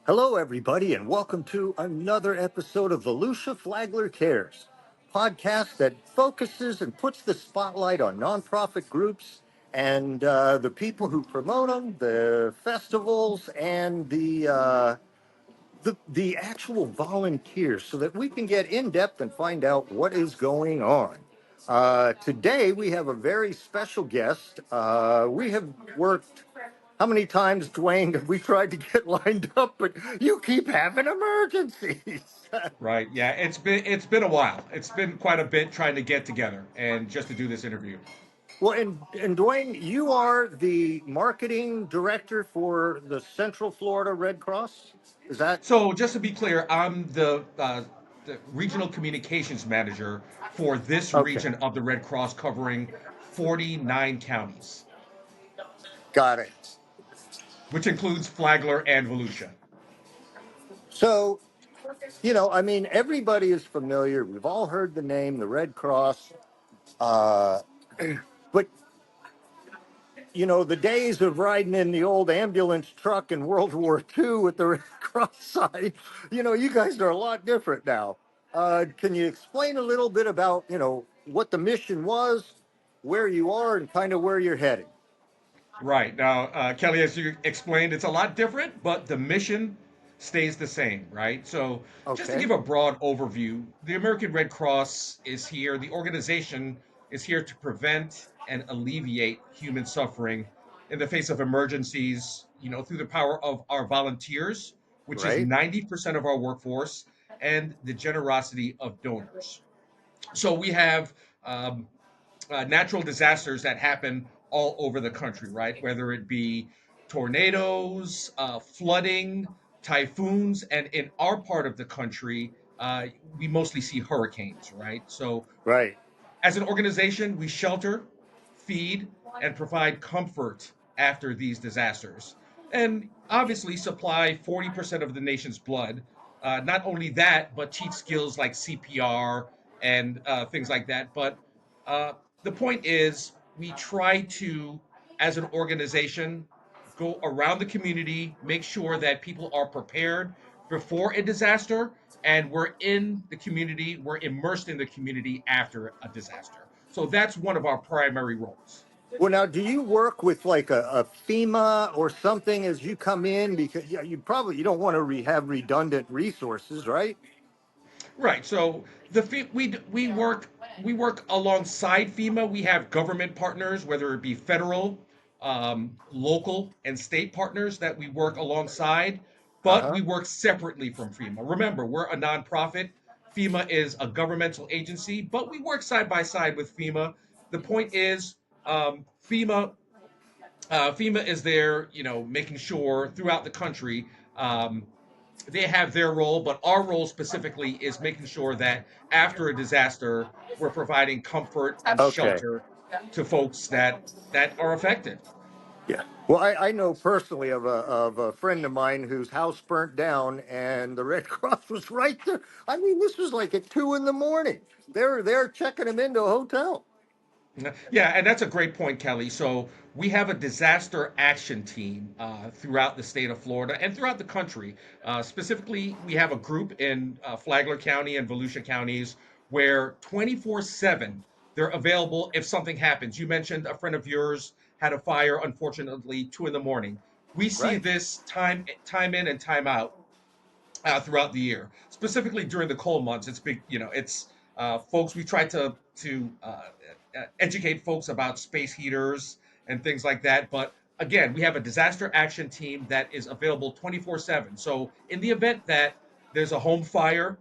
Hello, everybody, and welcome to another episode of Volusia Flagler Cares, podcast that focuses and puts the spotlight on nonprofit groups and the people who promote them, the festivals, and the actual volunteers, so that we can get in depth and find out what is going on. Today, we have a very special guest. We have worked. How many times, Dwayne, have we tried to get lined up, but you keep having emergencies? Right. Yeah. It's been a while. It's been quite a bit trying to get together and just to do this interview. Well, and Dwayne, you are the marketing director for the Central Florida Red Cross. Is that So just to be clear, I'm the regional communications manager for this okay? region of the Red Cross, covering 49 counties, Got it. which includes Flagler and Volusia. So, I mean, everybody is familiar. We've all heard the name, the Red Cross. Uh, but the days of riding in the old ambulance truck in World War II with the Red Cross sign, you guys are a lot different now. Can you explain a little bit about, what the mission was, where you are, and kind of where you're heading? Right. Now, Kelly, as you explained, it's a lot different, but the mission stays the same, right? So, just to Okay. give a broad overview, the American Red Cross is here. The organization is here to prevent and alleviate human suffering in the face of emergencies, through the power of our volunteers, which is Right. 90% of our workforce, and the generosity of donors. So, we have um, natural disasters that happen all over the country, right? Whether it be tornadoes, flooding, typhoons, and in our part of the country, we mostly see hurricanes, right? So, Right. as an organization, we shelter, feed, and provide comfort after these disasters. And obviously, supply 40% of the nation's blood. Not only that, but teach skills like CPR and things like that. But uh, the point is, we try to, as an organization, go around the community, make sure that people are prepared before a disaster, and we're in the community, we're immersed in the community after a disaster. So that's one of our primary roles. Well, now, do you work with like a FEMA or something as you come in? Because yeah, you don't want to have redundant resources, right? Right. So we work alongside FEMA. We have government partners, whether it be federal, local, and state partners that we work alongside, Uh but huh. we work separately from FEMA. Remember, we're a nonprofit. FEMA is a governmental agency, but we work side by side with FEMA. The point is, FEMA is there, making sure throughout the country. They have their role, but our role specifically is making sure that after a disaster, we're providing comfort and Okay. shelter to folks that are affected. Yeah. Well, I know personally of a friend of mine whose house burnt down, and the Red Cross was right there. I mean, this was like at 2 in the morning. They're there checking him into a hotel. Yeah, and that's a great point, Kelly. So we have a disaster action team throughout the state of Florida and throughout the country. Specifically, we have a group in Flagler County and Volusia counties where 24/7 they're available if something happens. You mentioned a friend of yours had a fire, unfortunately, 2 in the morning. We see Right. this time in and time out throughout the year. Specifically during the cold months, it's big. It's folks. We try to educate folks about space heaters and things like that. But again, we have a disaster action team that is available 24/7. So in the event that there's a home fire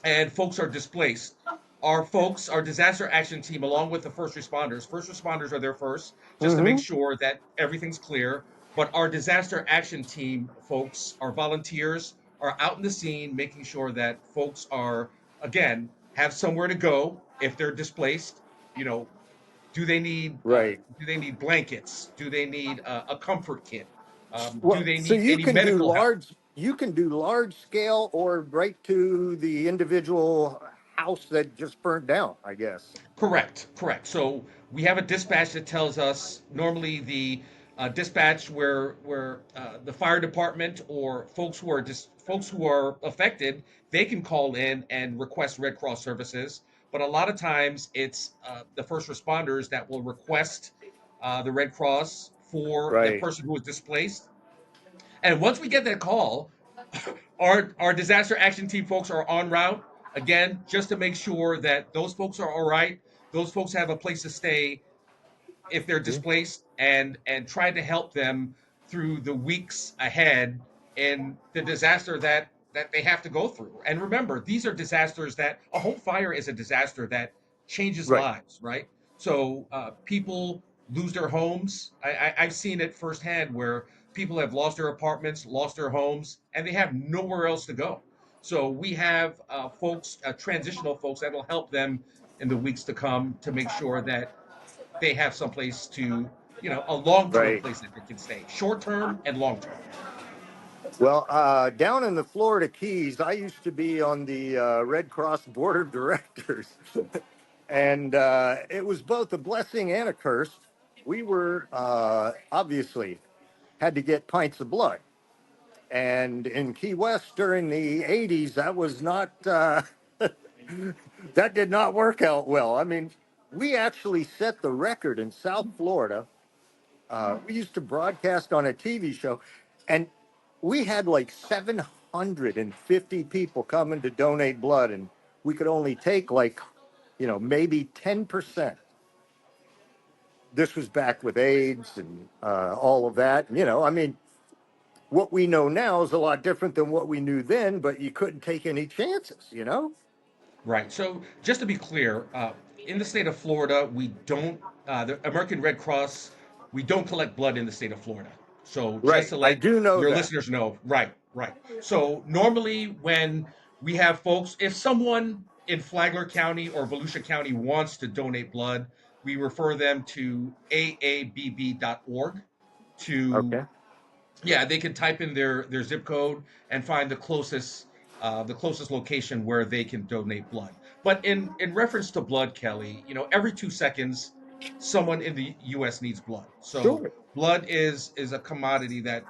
and folks are displaced, our disaster action team, along with the first responders are there first, just to make Mm-hmm. sure that everything's clear. But our disaster action team folks, our volunteers, are out in the scene, making sure that folks are, again, have somewhere to go if they're displaced. You know, Right. do they need blankets? Do they need a comfort kit? Do Well, they so need you any can do medical help? large. You can do large scale or right to the individual house that just burnt down, I guess. Correct, correct. So we have a dispatch that tells us normally the dispatch where the fire department or folks who are affected, they can call in and request Red Cross services. But a lot of times it's the first responders that will request the Red Cross for the Right. person who was displaced. And once we get that call, our disaster action team folks are en route again, just to make sure that those folks are all right. Those folks have a place to stay if they're Mhm. displaced, and try to help them through the weeks ahead in the disaster that they have to go through. And remember, these are disasters that a home fire is a disaster that changes Right. lives, right? So people lose their homes. I've seen it firsthand where people have lost their apartments, lost their homes, and they have nowhere else to go. So we have folks, transitional folks, that will help them in the weeks to come to make sure that they have someplace to, a long term Right. place that they can stay, short term and long term. Well, down in the Florida Keys, I used to be on the Red Cross Board of Directors, and it was both a blessing and a curse. We were obviously had to get pints of blood, and in Key West during the '80s, that was not that did not work out well. I mean, we actually set the record in South Florida. We used to broadcast on a TV show, and we had like 750 people coming to donate blood, and we could only take like, maybe 10%. This was back with AIDS and all of that. I mean, what we know now is a lot different than what we knew then, but you couldn't take any chances. Right. So just to be clear, in the state of Florida, we don't, the American Red Cross, we don't collect blood in the state of Florida. So just Right. to I let do know your that. listeners know, right, right. So normally when we have folks, if someone in Flagler County or Volusia County wants to donate blood, we refer them to aabb.org to, Okay. yeah, they can type in their zip code and find the closest location where they can donate blood. But in reference to blood, Kelly, every 2 seconds someone in the US needs blood. So Sure. blood is a commodity that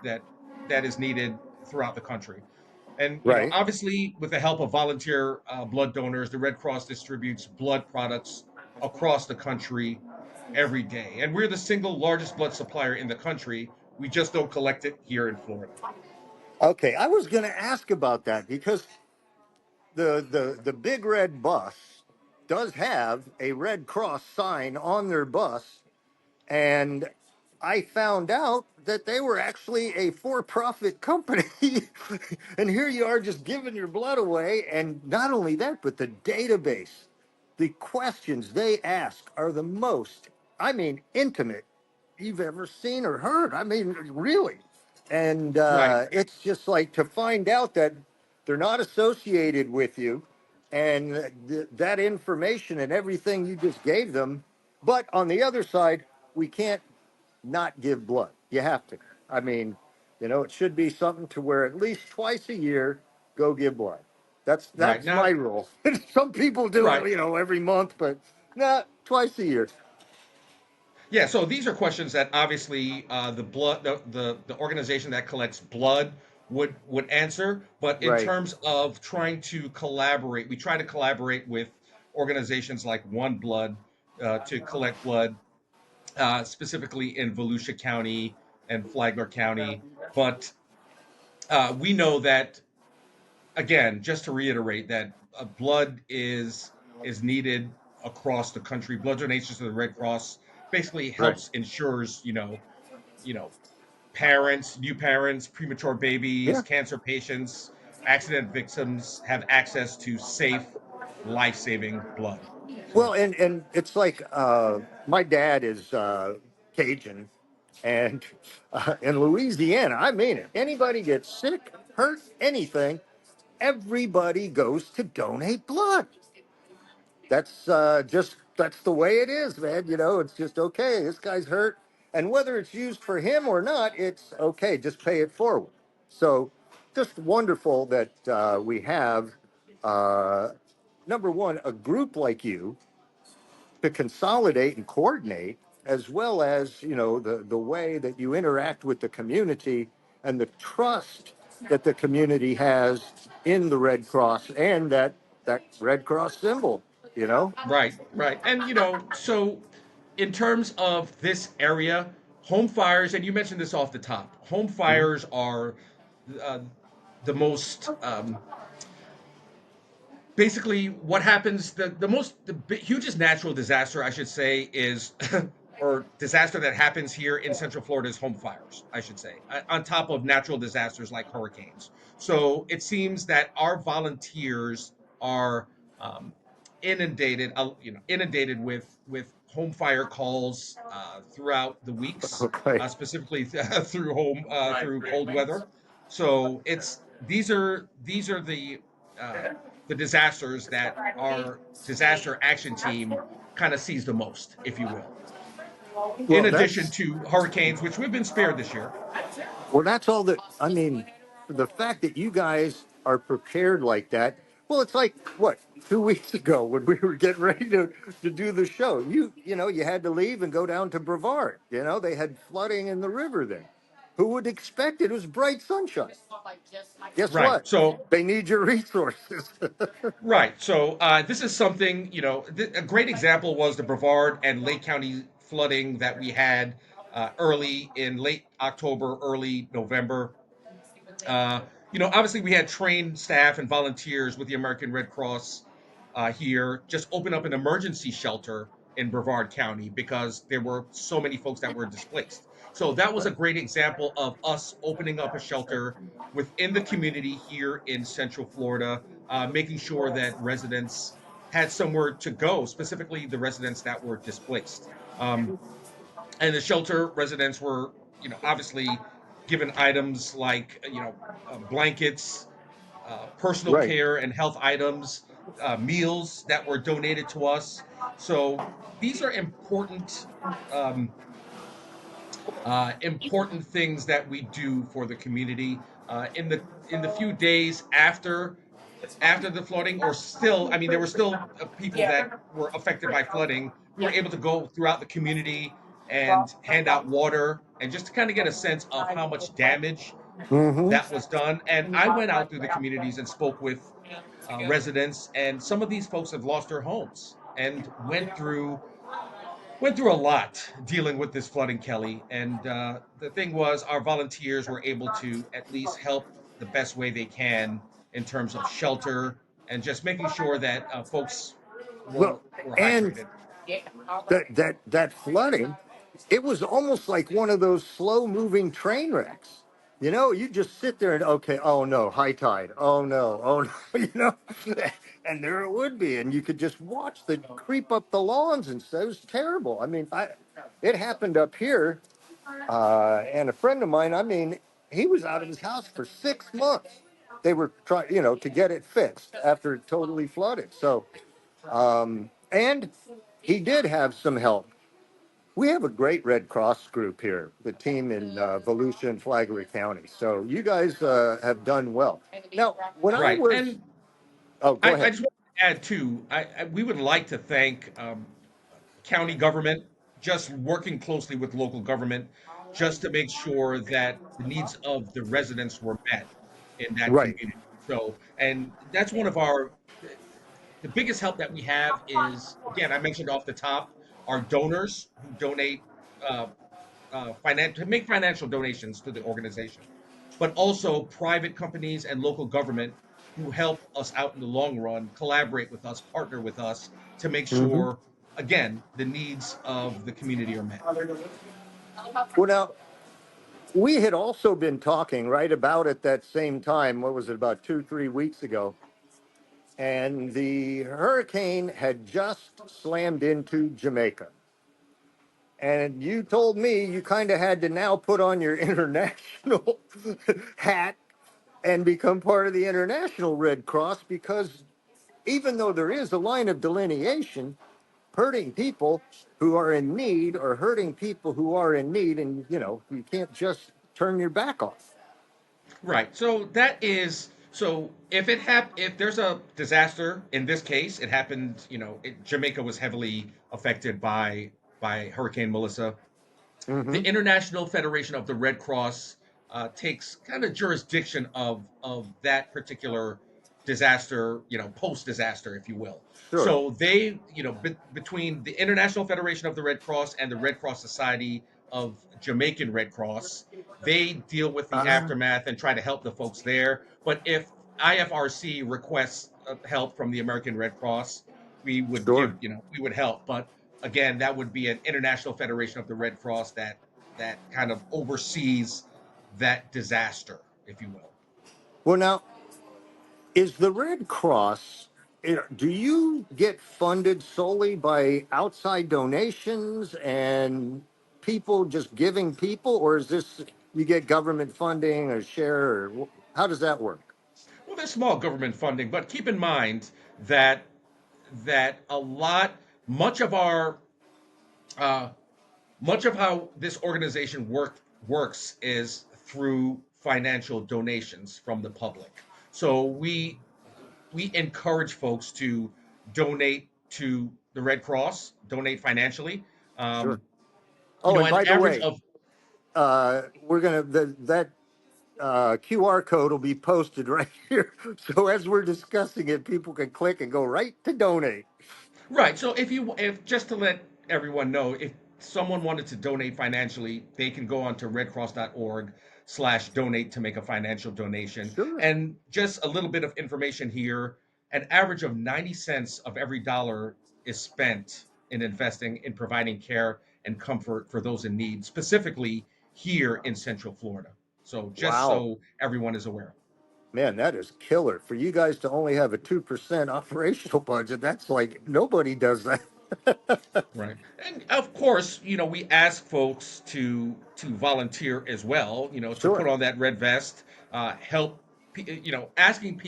is needed throughout the country. And Right. obviously, with the help of volunteer blood donors, the Red Cross distributes blood products across the country every day. And we're the single largest blood supplier in the country. We just don't collect it here in Florida. Okay. I was going to ask about that because the big red bus does have a Red Cross sign on their bus, and I found out that they were actually a for-profit company. And here you are just giving your blood away, and not only that, but the database, the questions they ask are the most, I mean, intimate you've ever seen or heard. I mean, really. And Right, it's just like to find out that they're not associated with you, and that information and everything you just gave them. But on the other side, we can't not give blood. You have to. I mean, it should be something to where at least twice a year, go give blood. That's right. that's my Now, rule. Some people do right. it, every month, but not twice a year. Yeah, so these are questions that obviously the organization that collects blood would answer, but in Right. terms of trying to collaborate, we try to collaborate with organizations like One Blood to collect blood, specifically in Volusia County and Flagler County. But we know that, again, just to reiterate, that blood is needed across the country. Blood donations to the Red Cross basically Right. helps ensures, you know parents, new parents, premature babies, Yeah. cancer patients, accident victims have access to safe, life-saving blood. Well, So and it's like my dad is Cajun, and in Louisiana, I mean it. Anybody gets sick, hurt, anything, everybody goes to donate blood. That's that's the way it is, man. It's just okay. This guy's hurt, and whether it's used for him or not, it's okay. Just pay it forward. So, just wonderful that we have uh, number one a group like you to consolidate and coordinate. as well as the way that you interact with the community and the trust that the community has in the Red Cross and that Red Cross symbol. You know. Right, right. And so in terms of this area, home fires, and you mentioned this off the top, home Mhm. fires are uh, the most basically what happens hugest natural disaster I should say is or disaster that happens here in Central Florida is home fires, I should say, on top of natural disasters like hurricanes. So it seems that our volunteers are um, inundated with home fire calls throughout the weeks, Okay. specifically through cold weather. So it's these are the disasters that our disaster action team kind of sees the most, if you will, in Well, addition that's to hurricanes, which we've been spared this year. Well, that's all that, I mean, the fact that you guys are prepared like that. Well, it's like what, 2 weeks ago when we were getting ready to do the show. You had to leave and go down to Brevard. They had flooding in the river there. Who would expect it? It was bright sunshine. Guess Right. what? So They need your resources. right. So this is something, a great example was the Brevard and Lake County flooding that we had early in late October, early November. Uh, Obviously, we had trained staff and volunteers with the American Red Cross here just open up an emergency shelter in Brevard County because there were so many folks that were displaced. So that was a great example of us opening up a shelter within the community here in Central Florida, making sure that residents had somewhere to go, specifically the residents that were displaced. And the shelter residents were, obviously given items like, blankets, personal Right. care and health items, meals that were donated to us. So these are um, important things that we do for the community in the few days after the flooding, or still, I mean, there were still people that were affected by flooding. We were able to go throughout the community and hand out water and just to kind of get a sense of how much damage Mm-hmm. that was done. And I went out through the communities and spoke with residents, and some of these folks have lost their homes and went through a lot dealing with this flooding, Kelly. And the thing was, our volunteers were able to at least help the best way they can in terms of shelter and just making sure that folks Well, were and hydrated. that flooding, it was almost like one of those slow moving train wrecks. You just sit there and okay, oh no, high tide, oh no, oh no, and there it would be, and you could just watch the creep up the lawns and stuff. It was terrible. I mean, it happened up here, and a friend of mine, I mean, he was out of his house for 6 months. They were trying, to get it fixed after it totally flooded. So, and he did have some help. We have a great Red Cross group here, the team in Volusia and Flagler County. So you guys have done well. Now, when I Right. was, And oh, go I ahead. just want to add too, we would like to thank county government just working closely with local government just to make sure that the needs of the residents were met in that Right. community. So, and that's one of our the biggest help that we have is, again, I mentioned off the top, our donors who donate uh, to make financial donations to the organization, but also private companies and local government who help us out in the long run, collaborate with us, partner with us to make Hmm. sure, again, the needs of the community are met. Well, now, we had also been talking right about at that same time. What was it, about 2, 3 weeks ago? And the hurricane had just slammed into Jamaica. And you told me you kind of had to now put on your international hat and become part of the International Red Cross because even though there is a line of delineation, hurting people who are in need or hurting people who are in need, and you can't just turn your back off. Right. So that is so if there's a disaster, in this case it happened, Jamaica was heavily affected by by Hurricane Melissa. Mm-hmm. The International Federation of the Red Cross takes kind of jurisdiction of that particular disaster, post disaster, if you will. Sure. So they, between the International Federation of the Red Cross and the Red Cross Society of Jamaican Red Cross, they deal with the Ah, aftermath and try to help the folks there. But if IFRC requests help from the American Red Cross, we would sure. we would help. But again, that would be an International Federation of the Red Cross that kind of oversees that disaster, if you will. Well, now, is the Red Cross, do you get funded solely by outside donations and people just giving people, or is this you get government funding or share, or how does that work? Well, there's small government funding, but keep in mind that that a lot, much of our, uh, much of how this organization works is through financial donations from the public. So we encourage folks to donate to the Red Cross, donate financially. Sure. Um, Oh, and an by the average way, of we're gonna that QR code will be posted right here. So as we're discussing it, people can click and go right to donate. Right. So if just to let everyone know, if someone wanted to donate financially, they can go on to redcross.org/donate to make a financial donation. Sure. And just a little bit of information here, an average of 90 cents of every dollar is spent in investing in providing care and comfort for those in need, specifically here in Central Florida. So just Wow. so everyone is aware. Man, that is killer. For you guys to only have a 2% operational budget, that's like nobody does that. Right. And of course, we ask folks to volunteer as well, to put Sure. on that red vest, help asking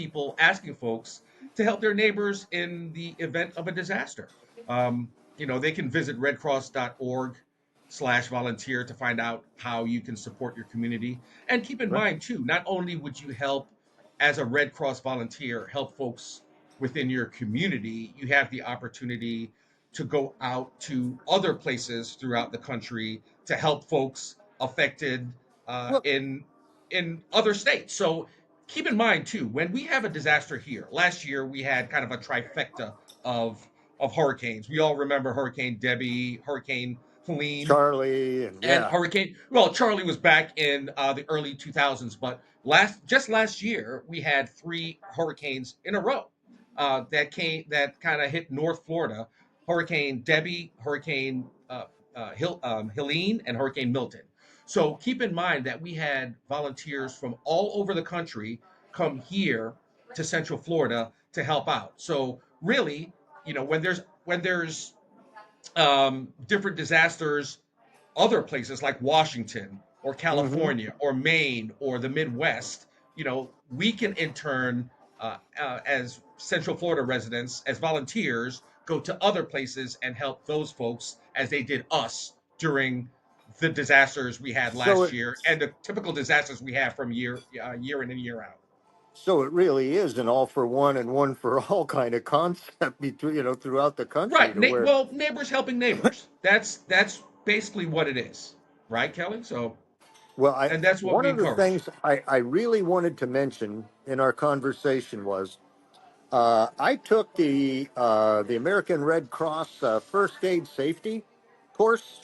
folks to help their neighbors in the event of a disaster. They can visit redcross.org/volunteer to find out how you can support your community. And keep in Right. mind too, not only would you help as a Red Cross volunteer, help folks within your community, you have the opportunity to go out to other places throughout the country to help folks affected Well, in other states. So keep in mind too, when we have a disaster here, last year we had kind of a trifecta of of hurricanes. We all remember Hurricane Debbie, Hurricane Helene, Charlie, and and yeah. Hurricane. Well, Charlie was back in the early 2000s, but last year we had three hurricanes in a row that kind of hit North Florida: Hurricane Debbie, Hurricane Helene, and Hurricane Milton. So keep in mind that we had volunteers from all over the country come here to Central Florida to help out. So really, when there's different disasters other places like Washington or Hmm. California or Maine or the Midwest, we can in turn, as Central Florida residents, as volunteers, go to other places and help those folks as they did us during the disasters we had So last it year and the typical disasters we have from year in and year out. so it really is an all for one and one for all kind of concept between throughout the country Right. to where Well, neighbors helping neighbors. That's basically what it is, right, Kelly? So, well, I and that's what one we of the encourage. things I really wanted to mention in our conversation was I took the American Red Cross first aid safety course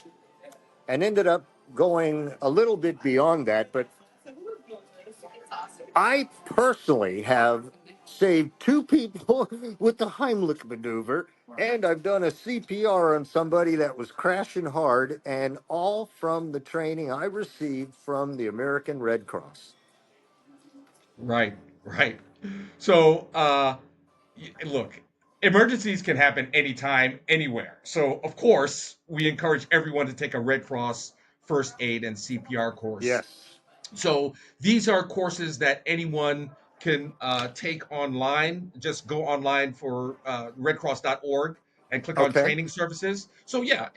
and ended up going a little bit beyond that. But I personally have saved two people with the Heimlich maneuver, and I've done a CPR on somebody that was crashing hard, and all from the training I received from the American Red Cross. Right, right. So, look, emergencies can happen anytime, anywhere. So, of course, we encourage everyone to take a Red Cross first aid and CPR course. Yes. So, these are courses that anyone can take online. Just go online for redcross.org and click on Okay. training services. So, yeah,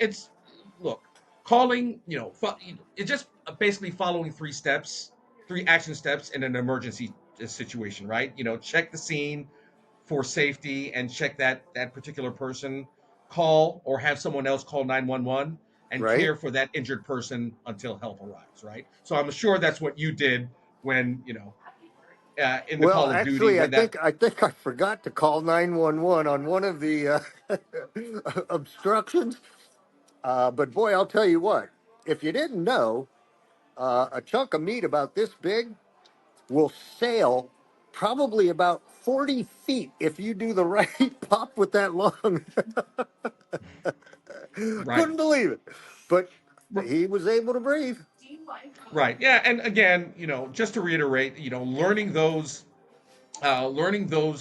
look, calling, it's just basically following three action steps in an emergency situation, right? Check the scene for safety and check that particular person. call or have someone else call 911 and Right. care for that injured person until help arrives, right? So I'm sure that's what you did when, in the Well, Call of Duty actually, when that. I think I forgot to call 911 on one of the obstructions. But boy, I'll tell you what. If you didn't know, a chunk of meat about this big will sail probably about 40 feet if you do the right pop with that lung. Right. Couldn't believe it. But R- he was able to breathe. right. Yeah, and again, just to reiterate, learning those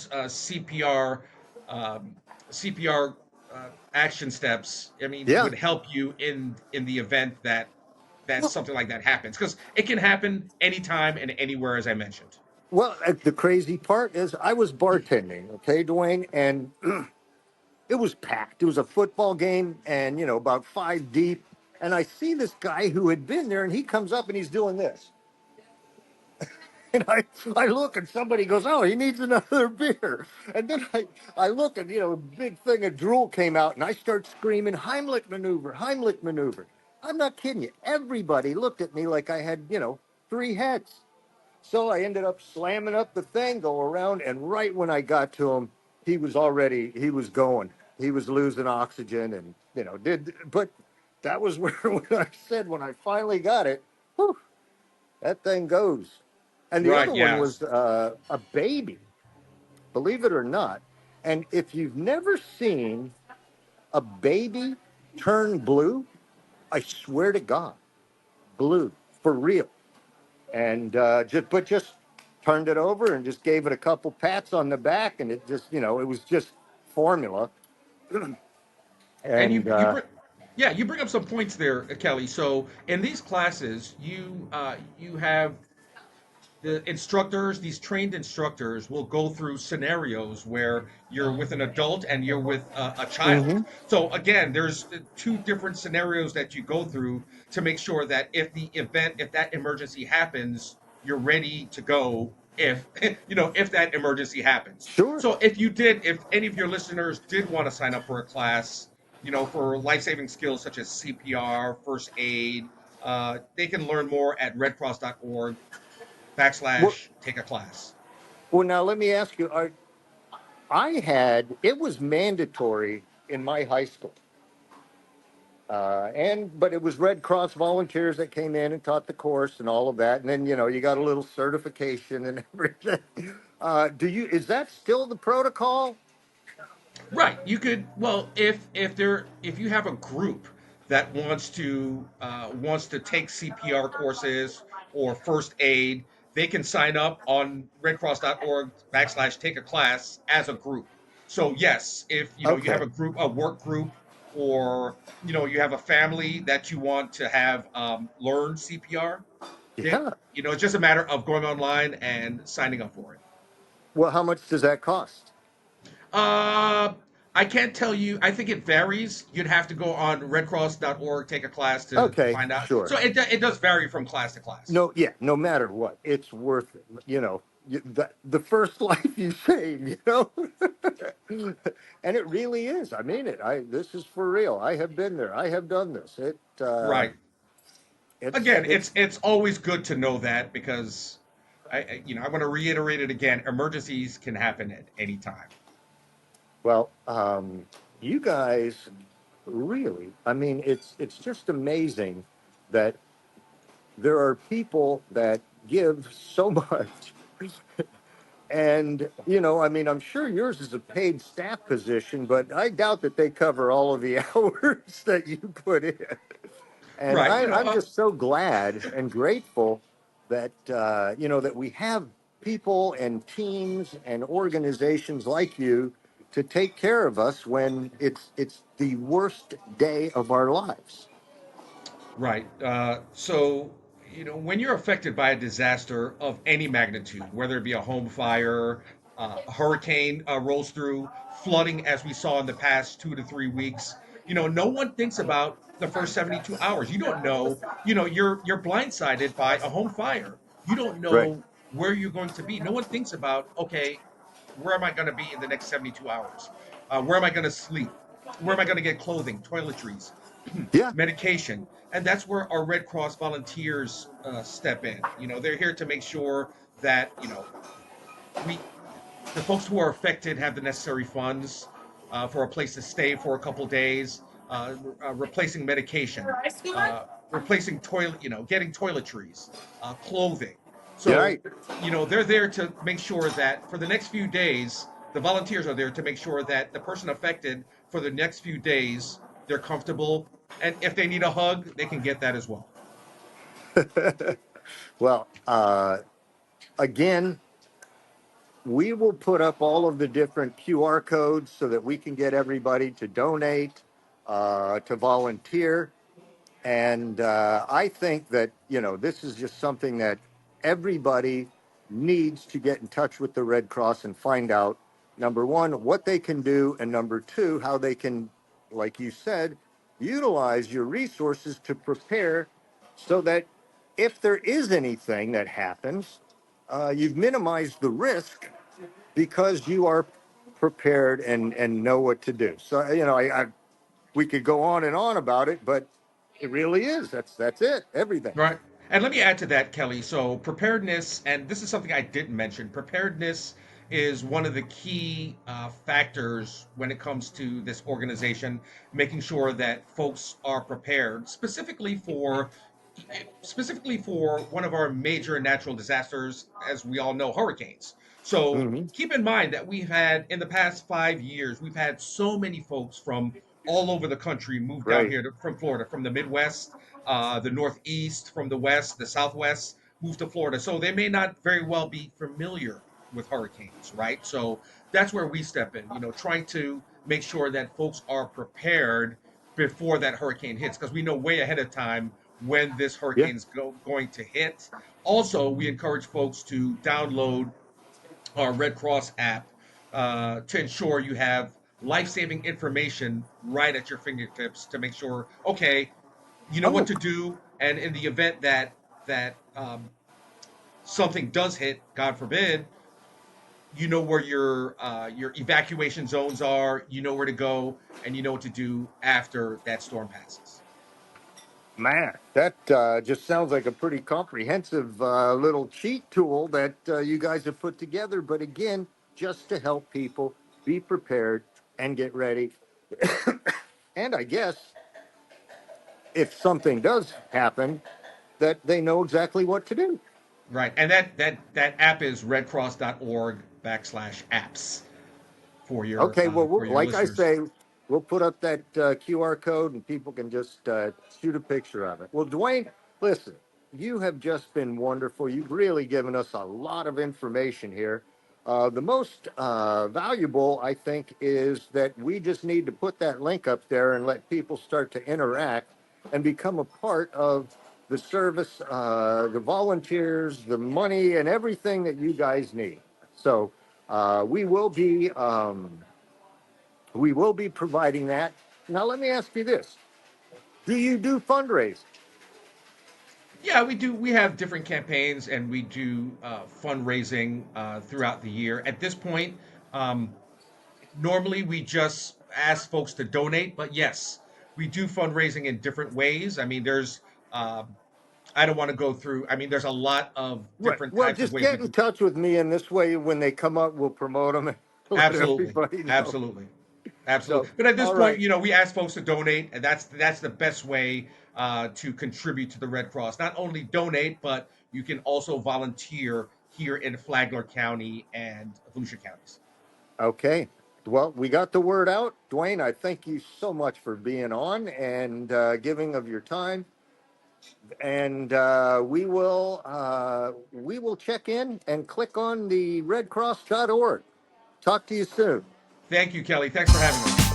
CPR action steps, I mean, Yeah. would help you in the event that Well, something like that happens, because it can happen anytime and anywhere, as I mentioned. the crazy part is I was bartending, okay, Dwayne, and it was packed. It was a football game, and about five deep. And I see this guy who had been there, and he comes up and he's doing this. And I look, and somebody goes, "Oh, he needs another beer." And then I look, and a big thing of drool came out, and I start screaming, "Heimlich maneuver, Heimlich maneuver." I'm not kidding you. Everybody looked at me like I had, three heads. So I ended up slamming up the thing, go around, and right when I got to him, he was going. He was losing oxygen and, but that was where, when I said, when I finally got it, whew, that thing goes. And the Right. other one Yes. was a baby, believe it or not. And if you've never seen a baby turn blue, I swear to God, blue, for real. And just turned it over and just gave it a couple pats on the back, and it just it was just formula. And And you bring up some points there, Kelly. So in these classes, you have these trained instructors will go through scenarios where you're with an adult and you're with a child. hmm So again, there's two different scenarios that you go through to make sure that if that emergency happens, you're ready to go. If that emergency happens. sure, So if any of your listeners did want to sign up for a class, for life-saving skills such as CPR, first aid, they can learn more at redcross.org well, backslash take a class. now let me ask you. It was mandatory in my high school, but it was Red Cross volunteers that came in and taught the course and all of that, and then you got a little certification and everything. Do you Is that still the protocol? Right. You could, well, if you have a group that wants to take CPR courses or first aid, they can sign up on redcross.org backslash take a class as a group. So yes, if you have Okay, a work group, or you have a family that you want to have learn CPR, yeah. it's just a matter of going online and signing up for it. Well, how much does that cost? Uh, I can't tell you. I think it varies. You'd have to go on redcross.org, take a class to Okay, find out. sure. So it does vary from class to class. No, yeah, no matter what, it's worth it. The first life you save, and it really is. I mean it. This is for real. I have been there. I have done this. Right. Again, It's it's always good to know that, because I want to reiterate it again. Emergencies can happen at any time. well, you guys really. I mean, it's just amazing that there are people that give so much. And, I mean, I'm sure yours is a paid staff position, but I doubt that they cover all of the hours that you put in. And Right. I'm just so glad and grateful that, that we have people and teams and organizations like you to take care of us when it's the worst day of our lives. Right. So, when you're affected by a disaster of any magnitude, whether it be a home fire, a hurricane rolls through, flooding, as we saw in the past 2 to 3 weeks, no one thinks about the first 72 hours. You don't know, you're blindsided by a home fire. You don't Right. know where you're going to be. No one thinks about, okay, where am I going to be in the next 72 hours? Where am I going to sleep? Where am I going to get clothing, toiletries, Yeah. medication? And that's where our Red Cross volunteers step in. They're here to make sure that we the folks who are affected have the necessary funds for a place to stay for a couple days, replacing medication, replacing toilet, getting toiletries, clothing. Yeah. So, Right. they're there to make sure that for the next few days, the volunteers are there to make sure that the person affected for the next few days, they're comfortable. And if they need a hug, they can get that as well. Well, again, we will put up all of the different QR codes so that we can get everybody to donate, to volunteer. And I think that, this is just something that everybody needs to get in touch with the Red Cross and find out, number one, what they can do, and number two, how they can, like you said, utilize your resources to prepare so that if there is anything that happens, you've minimized the risk because you are prepared and know what to do. So, we could go on and on about it, but it really is. That's it. Everything. Right. And let me add to that, Kelly. So, preparedness, and this is something I didn't mention, preparedness is one of the key factors when it comes to this organization, making sure that folks are prepared, specifically for one of our major natural disasters, as we all know, hurricanes. So Hmm. keep in mind that we've had, in the past 5 years, we've had so many folks from all over the country move down Right. here from Florida, from the Midwest, the Northeast, from the West, the Southwest, move to Florida. So they may not very well be familiar with hurricanes, right? So that's where we step in, trying to make sure that folks are prepared before that hurricane hits, because we know way ahead of time when this Yeah. hurricane is going to hit. Also, we encourage folks to download our Red Cross app to ensure you have life-saving information right at your fingertips to make sure, okay, you know what Oh, to do, and in the event that something does hit, God forbid, you know where your evacuation zones are, you know where to go, and you know what to do after that storm passes. man, that just sounds like a pretty comprehensive little cheat tool that you guys have put together. But again, just to help people be prepared and get ready. And I guess if something does happen, that they know exactly what to do. Right, and that app is redcross.org/apps for your Okay, well, like I listeners. say, we'll put up that QR code and people can just shoot a picture of it. Well, Dwayne, listen, you have just been wonderful. You've really given us a lot of information here. The most valuable, I think, is that we just need to put that link up there and let people start to interact and become a part of the service, the volunteers, the money, and everything that you guys need. So we will be. We will be providing that. Now, let me ask you this. Do you do fundraising? Yeah, we do. We have different campaigns, and we do fundraising throughout the year. At this point, um, normally we just ask folks to donate, but yes, we do fundraising in different ways. I mean, I don't want to go through. I mean, there's a lot of Right. different Well, types of just ways we get in do. touch with me, and this way, when they come up, we'll promote them and let Absolutely, everybody know. absolutely, absolutely. So, But at this all point, right. we ask folks to donate, and that's the best way to contribute to the Red Cross. Not only donate, but you can also volunteer here in Flagler County and Volusia counties. Okay. Well, we got the word out. Dwayne, I thank you so much for being on and giving of your time. And we will check in and click on the redcross.org. Talk to you soon. Thank you, Kelly. Thanks for having us.